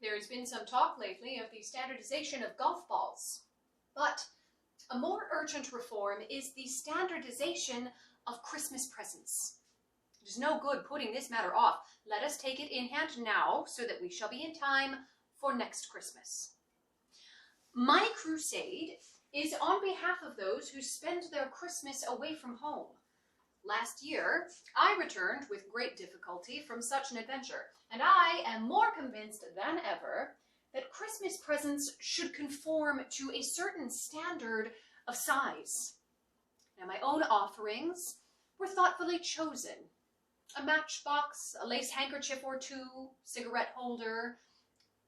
There's been some talk lately of the standardization of golf balls. But a more urgent reform is the standardization of Christmas presents. It is no good putting this matter off. Let us take it in hand now, so that we shall be in time for next Christmas. My crusade is on behalf of those who spend their Christmas away from home. Last year, I returned with great difficulty from such an adventure, and I am more convinced than ever that Christmas presents should conform to a certain standard of size. Now, my own offerings were thoughtfully chosen. A matchbox, a lace handkerchief or two, cigarette holder,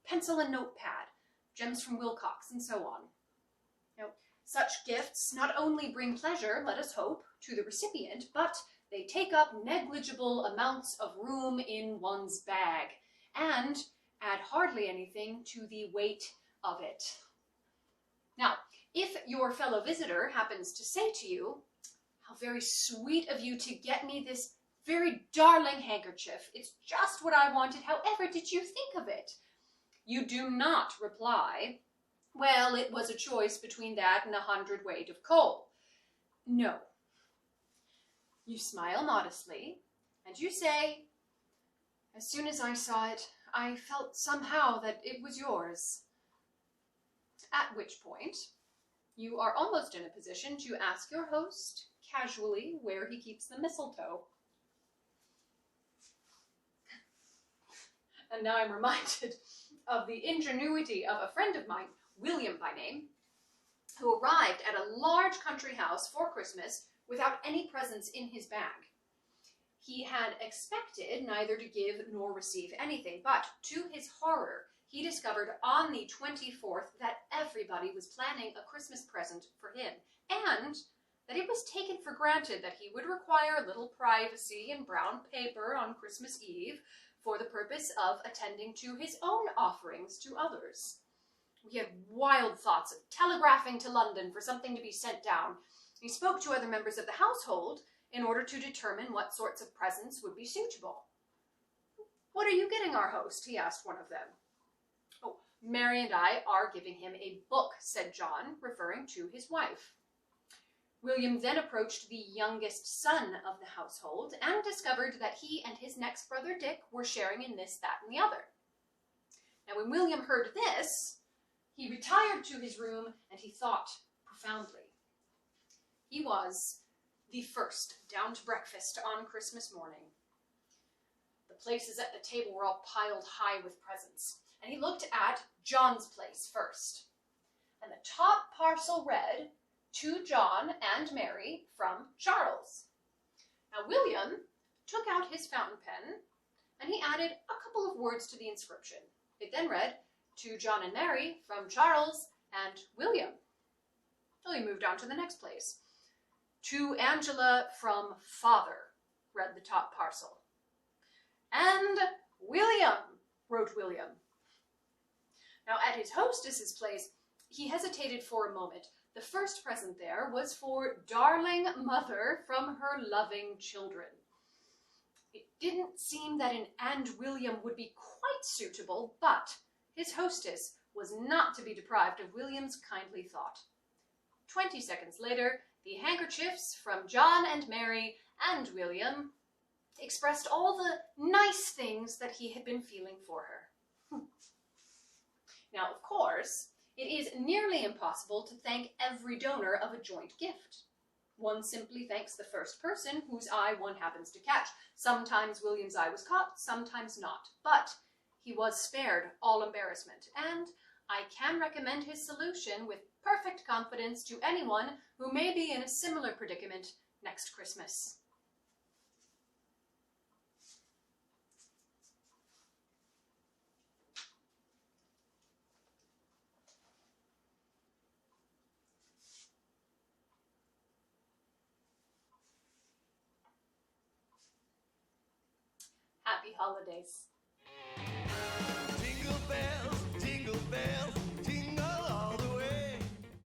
pencil and notepad, gems from Wilcox, and so on. Now, such gifts not only bring pleasure, let us hope, to the recipient, but they take up negligible amounts of room in one's bag and add hardly anything to the weight of it. Now, if your fellow visitor happens to say to you, "How very sweet of you to get me this very darling handkerchief. It's just what I wanted. However did you think of it?" You do not reply, "Well, it was a choice between that and 100 weight of coal." No. You smile modestly, and you say, "As soon as I saw it, I felt somehow that it was yours." At which point, you are almost in a position to ask your host casually where he keeps the mistletoe. And now I'm reminded of the ingenuity of a friend of mine, William by name, who arrived at a large country house for Christmas without any presents in his bag. He had expected neither to give nor receive anything, but to his horror, he discovered on the 24th that everybody was planning a Christmas present for him, and that it was taken for granted that he would require a little privacy and brown paper on Christmas Eve for the purpose of attending to his own offerings to others. We had wild thoughts of telegraphing to London for something to be sent down. He spoke to other members of the household in order to determine what sorts of presents would be suitable. "What are you getting our host?" he asked one of them. "Oh, Mary and I are giving him a book," said John, referring to his wife. William then approached the youngest son of the household and discovered that he and his next brother Dick were sharing in this, that, and the other. Now, when William heard this, he retired to his room and he thought profoundly. He was the first down to breakfast on Christmas morning. The places at the table were all piled high with presents, and he looked at John's place first. And the top parcel read, "To John and Mary from Charles." Now William took out his fountain pen and he added a couple of words to the inscription. It then read, "To John and Mary from Charles and William." So he moved on to the next place. "To Angela from Father," read the top parcel. "And William," wrote William. Now at his hostess's place, he hesitated for a moment. The first present there was for "darling mother from her loving children." It didn't seem that an "and William" would be quite suitable, but his hostess was not to be deprived of William's kindly thought. 20 seconds later, the handkerchiefs from John and Mary and William expressed all the nice things that he had been feeling for her. Now, of course, it is nearly impossible to thank every donor of a joint gift. One simply thanks the first person whose eye one happens to catch. Sometimes William's eye was caught, sometimes not. But he was spared all embarrassment, and I can recommend his solution with perfect confidence to anyone who may be in a similar predicament next Christmas. Happy holidays. Jingle bells,